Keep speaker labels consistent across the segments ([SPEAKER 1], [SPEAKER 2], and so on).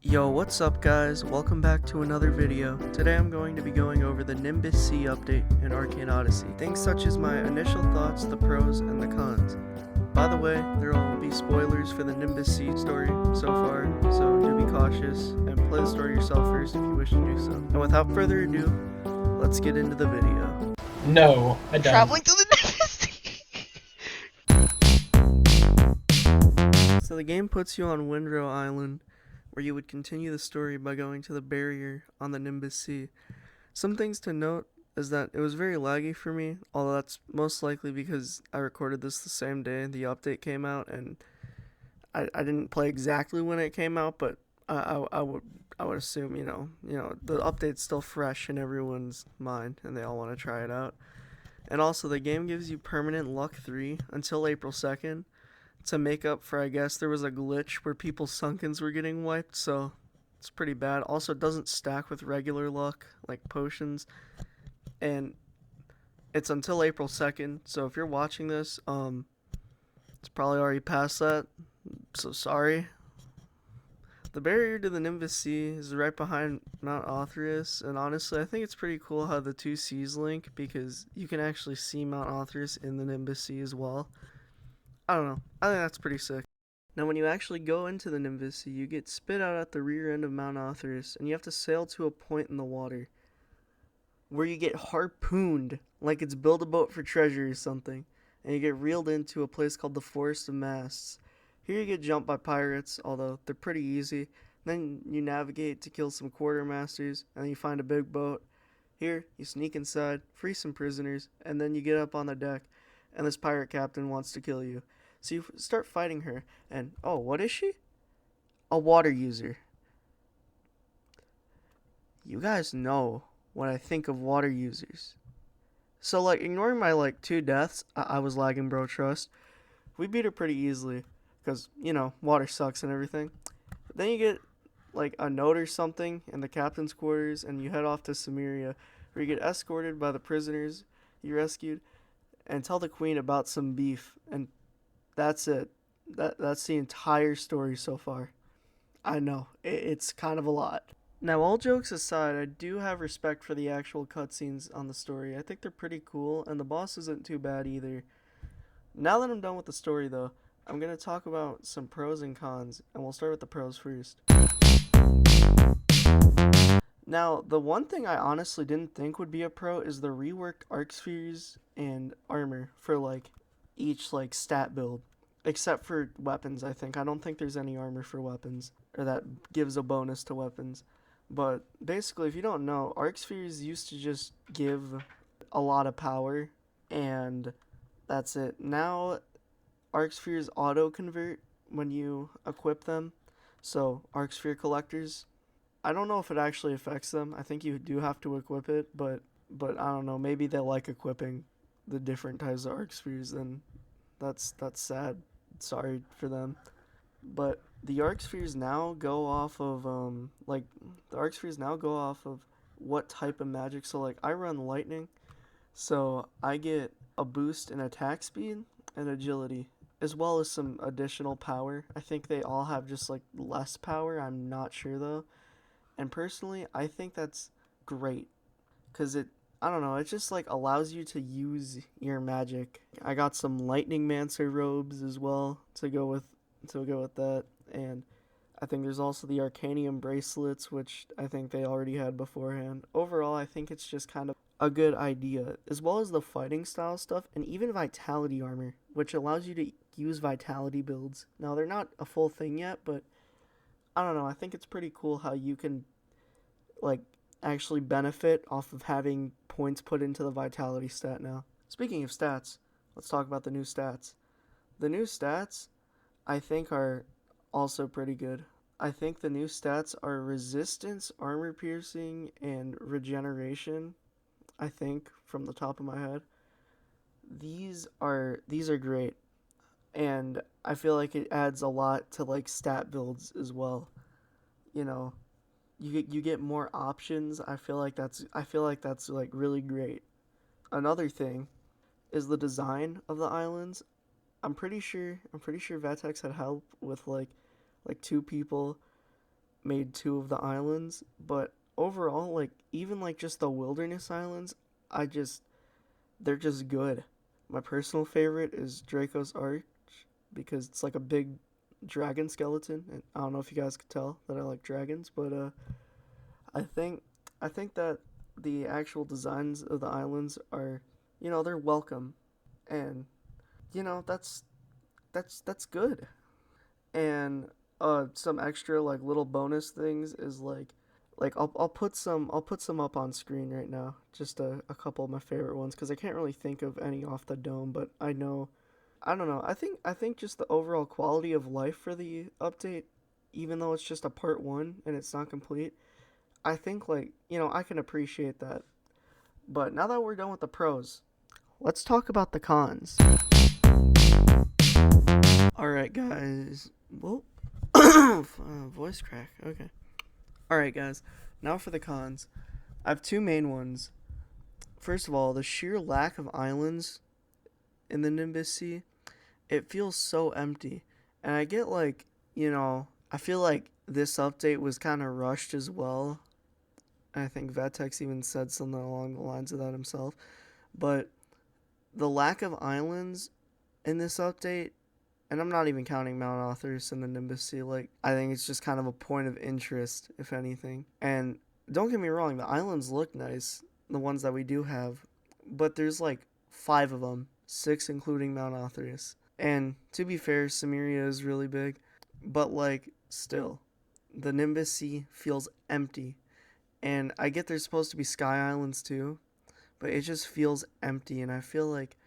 [SPEAKER 1] Yo, what's up guys? Welcome back to another video. Today I'm going to be going over the Nimbus Sea update in Arcane Odyssey. Things such as my initial thoughts, the pros, and the cons. By the way, there will be spoilers for the Nimbus Sea story so far, so do be cautious and play the story yourself first if you wish to do so. And without further ado, let's get into the video.
[SPEAKER 2] No, I don't.
[SPEAKER 3] Traveling to the Nimbus Sea.
[SPEAKER 1] So the game puts you on Windrow Island, where you would continue the story by going to the barrier on the Nimbus Sea. Some things to note is that it was very laggy for me, although that's most likely because I recorded this the same day the update came out, and I didn't play exactly when it came out, but I would assume you know the update's still fresh in everyone's mind and they all want to try it out. And also the game gives you permanent luck 3 until April 2nd. To make up for, I guess, there was a glitch where people's sunkens were getting wiped, so it's pretty bad. Also, it doesn't stack with regular luck, like potions, and it's until April 2nd, so if you're watching this, it's probably already past that, so sorry. The barrier to the Nimbus Sea is right behind Mount Othrius, and honestly, I think it's pretty cool how the two seas link, because you can actually see Mount Othrius in the Nimbus Sea as well. I don't know. I think that's pretty sick. Now, when you actually go into the Nimbus Sea, you get spit out at the rear end of Mount Othrius, and you have to sail to a point in the water where you get harpooned like it's build a boat for treasure or something, and you get reeled into a place called the Forest of Masts. Here you get jumped by pirates, although they're pretty easy. Then you navigate to kill some quartermasters, and then you find a big boat. Here, you sneak inside, free some prisoners, and then you get up on the deck, and this pirate captain wants to kill you. So you start fighting her, and oh, what is she? A water user. You guys know what I think of water users. So, like, ignoring my, 2 deaths, I was lagging, bro, trust. We beat her pretty easily, because, water sucks and everything. But then you get, a note or something in the captain's quarters, and you head off to Samaria, where you get escorted by the prisoners you rescued, and tell the queen about some beef, and that's it. That's the entire story so far. I know, it's kind of a lot. Now, all jokes aside, I do have respect for the actual cutscenes on the story. I think they're pretty cool, and the boss isn't too bad either. Now that I'm done with the story, though, I'm going to talk about some pros and cons, and we'll start with the pros first. Now, the one thing I honestly didn't think would be a pro is the reworked arc spheres and armor for, each, stat build. Except for weapons, I think. I don't think there's any armor for weapons, or that gives a bonus to weapons. But basically, if you don't know, arc spheres used to just give a lot of power, and that's it. Now, arc spheres auto-convert when you equip them. So, arc sphere collectors, I don't know if it actually affects them. I think you do have to equip it, but I don't know. Maybe they like equipping the different types of arc spheres, then that's sad. Sorry for them. But the arc spheres now go off of what type of magic. So I run lightning, so I get a boost in attack speed and agility, as well as some additional power. I think they all have just less power. I'm not sure though. And personally, I think that's great, cuz I don't know, it just allows you to use your magic. I got some lightning mancer robes as well to go with that, and I think there's also the arcanium bracelets, which I think they already had beforehand. Overall, I think it's just kind of a good idea, as well as the fighting style stuff and even vitality armor, which allows you to use vitality builds. Now, they're not a full thing yet, but I don't know, I think it's pretty cool how you can actually benefit off of having points put into the vitality stat now. Speaking of stats, let's talk about the new stats. The new stats, I think, are also pretty good. I think the new stats are resistance, armor piercing, and regeneration. I think, from the top of my head. These are great. And I feel like it adds a lot to stat builds as well. You get more options. I feel like that's really great. Another thing is the design of the islands. I'm pretty sure Vetex had help with 2 people made two of the islands, but overall, like even like just the wilderness islands, I just they're just good. My personal favorite is Draco's Arch because it's like a big dragon skeleton, and I don't know if you guys could tell that I like dragons, but I think I think that the actual designs of the islands are, they're welcome, and that's good. And some extra like little bonus things is like I'll put some up on screen right now. Just a couple of my favorite ones because I can't really think of any off the dome, but I don't know. I think just the overall quality of life for the update, even though it's just a part one and it's not complete, I think like I can appreciate that. But now that we're done with the pros, let's talk about the cons. All right, guys. Well, voice crack. Okay. All right, guys. Now for the cons. I have two main ones. First of all, the sheer lack of islands in the Nimbus Sea. It feels so empty, and I get like I feel like this update was kind of rushed as well. I think Vetex even said something along the lines of that himself. But the lack of islands in this update, and I'm not even counting Mount Authors and the Nimbus Sea, like, I think it's just kind of a point of interest, if anything. And don't get me wrong, the islands look nice, the ones that we do have, but there's like five of them, six including Mount Authors. And to be fair, Samaria is really big, but like, still, the Nimbus Sea feels empty. And I get there's supposed to be Sky Islands too, but it just feels empty, and I feel like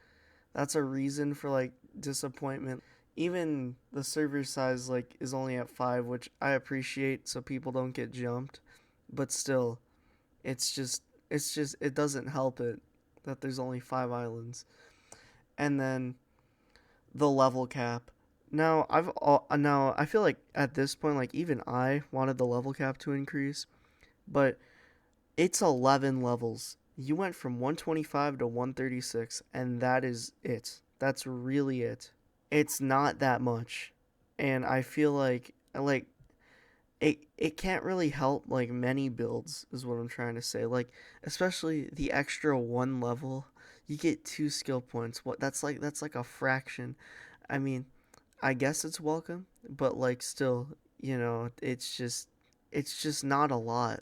[SPEAKER 1] that's a reason for like disappointment. Even the server size like is only at 5, which I appreciate so people don't get jumped, but still, it's just it doesn't help it that there's only 5 islands. And then the level cap. Now I feel like at this point like even I wanted the level cap to increase, but it's 11 levels. You went from 125 to 136, and that is it. That's really it. It's not that much. And I feel like it can't really help like many builds is what I'm trying to say. Like especially the extra one level, you get 2 skill points. What that's like a fraction. I mean, I guess it's welcome, but like still, it's just not a lot,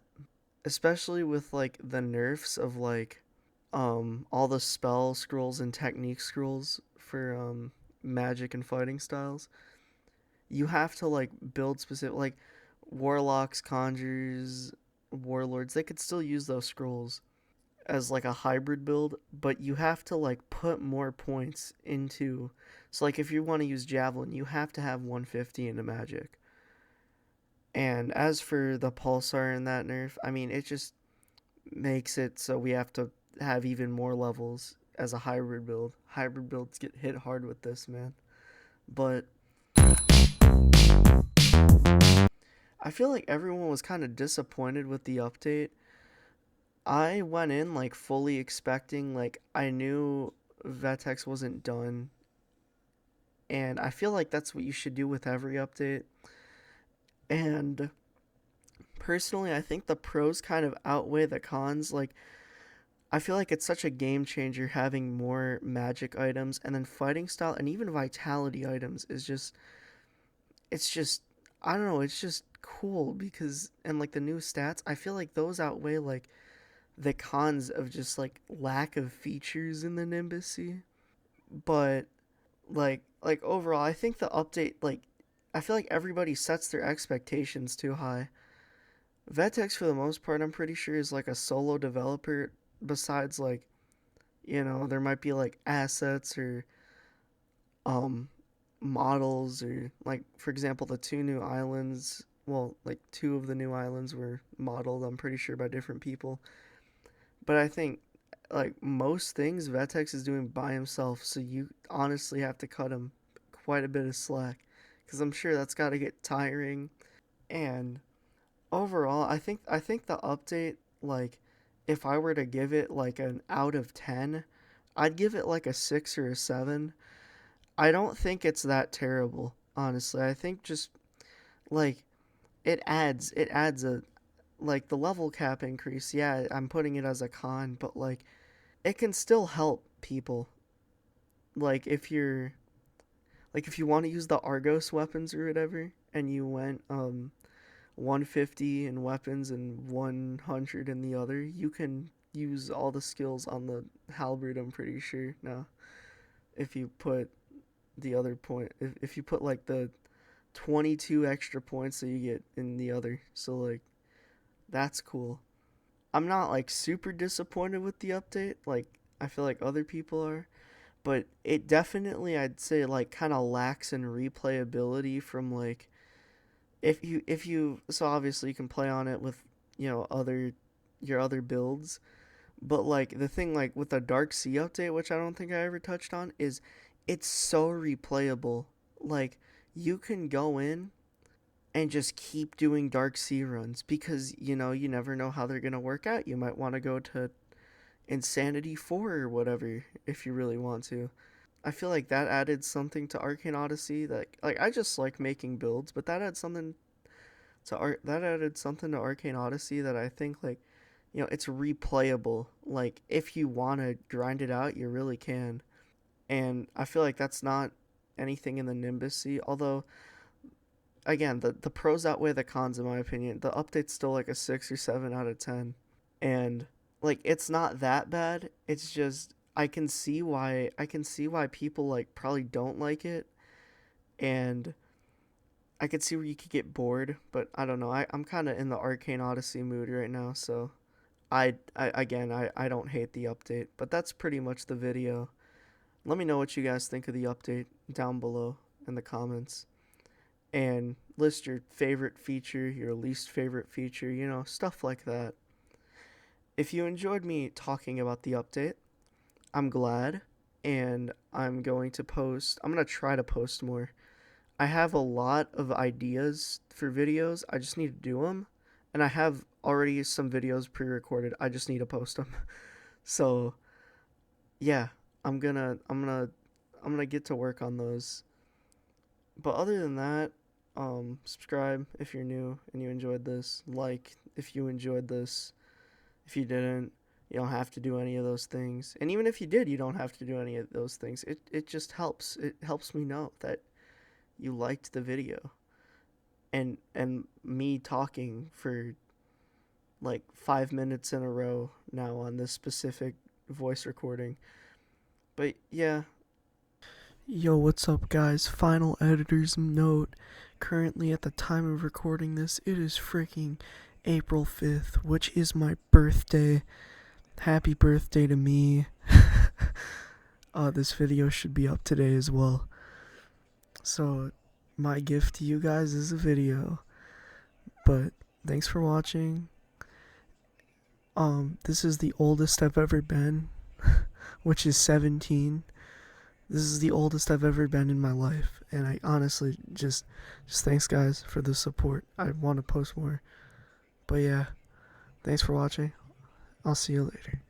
[SPEAKER 1] especially with like the nerfs of like all the spell scrolls and technique scrolls for magic and fighting styles. You have to like build specific like warlocks, conjurers, warlords. They could still use those scrolls as like a hybrid build, but you have to like put more points into. So like if you want to use javelin, you have to have 150 into magic. And as for the pulsar and that nerf, I mean it just makes it so we have to have even more levels as a hybrid build. Hybrid builds get hit hard with this, man. But I feel like everyone was kind of disappointed with the update. I went in like fully expecting like I knew Vetex wasn't done, and I feel like that's what you should do with every update. And personally, I think the pros kind of outweigh the cons. Like I feel like it's such a game changer having more magic items, and then fighting style and even vitality items is just it's just I don't know, it's just cool because and like the new stats, I feel like those outweigh like the cons of just like lack of features in the Nimbus Sea. But like overall, I think the update like I feel like everybody sets their expectations too high. Vetex for the most part, I'm pretty sure is like a solo developer. Besides like there might be like assets or um models or like for example the two new islands. Well, like two of the new islands were modeled. I'm pretty sure by different people. But I think like most things Vetex is doing by himself, so you honestly have to cut him quite a bit of slack because I'm sure that's got to get tiring. And overall, I think the update like if I were to give it like an out of 10, I'd give it like a 6 or a 7. I don't think it's that terrible, honestly. I think just like it adds a, like, the level cap increase. Yeah, I'm putting it as a con, but like it can still help people. Like if you want to use the Argos weapons or whatever, and you went 150 in weapons and 100 in the other, you can use all the skills on the halberd, I'm pretty sure now. If you put the other point, if you put like the 22 extra points that you get in the other. So like that's cool. I'm not like super disappointed with the update, like I feel like other people are, but it definitely, I'd say, like kind of lacks in replayability from like, if you so obviously you can play on it with, other your other builds, but like the thing like with the Dark Sea update, which I don't think I ever touched on, is it's so replayable. Like you can go in and just keep doing Dark Sea runs because you never know how they're going to work out. You might want to go to Insanity 4 or whatever if you really want to. I feel like that added something to Arcane Odyssey that, like, I just like making builds, but that added something to Arcane Odyssey that I think, like, it's replayable. Like if you want to grind it out, you really can. And I feel like that's not anything in the Nimbus Sea, although again, the pros outweigh the cons in my opinion. The update's still like a 6 or 7 out of 10. And like it's not that bad. It's just I can see why people like probably don't like it, and I could see where you could get bored, but I don't know. I'm kind of in the Arcane Odyssey mood right now, so I don't hate the update, but that's pretty much the video. Let me know what you guys think of the update down below in the comments, and list your favorite feature, your least favorite feature, stuff like that. If you enjoyed me talking about the update, I'm glad, and I'm going to try to post more. I have a lot of ideas for videos. I just need to do them, and I have already some videos pre-recorded. I just need to post them. So, yeah, I'm going to get to work on those. But other than that, subscribe if you're new and you enjoyed this. Like if you enjoyed this. If you didn't, you don't have to do any of those things. And even if you did, you don't have to do any of those things. It just helps. It helps me know that you liked the video. And me talking for like 5 minutes in a row now on this specific voice recording. But yeah. Yo, what's up, guys? Final editor's note. Currently, at the time of recording this, it is freaking April 5th, which is my birthday. Happy birthday to me. This video should be up today as well. So, my gift to you guys is a video. But, thanks for watching. This is the oldest I've ever been, which is 17. This is the oldest I've ever been in my life, and I honestly just thanks guys for the support. I want to post more. But yeah, thanks for watching. I'll see you later.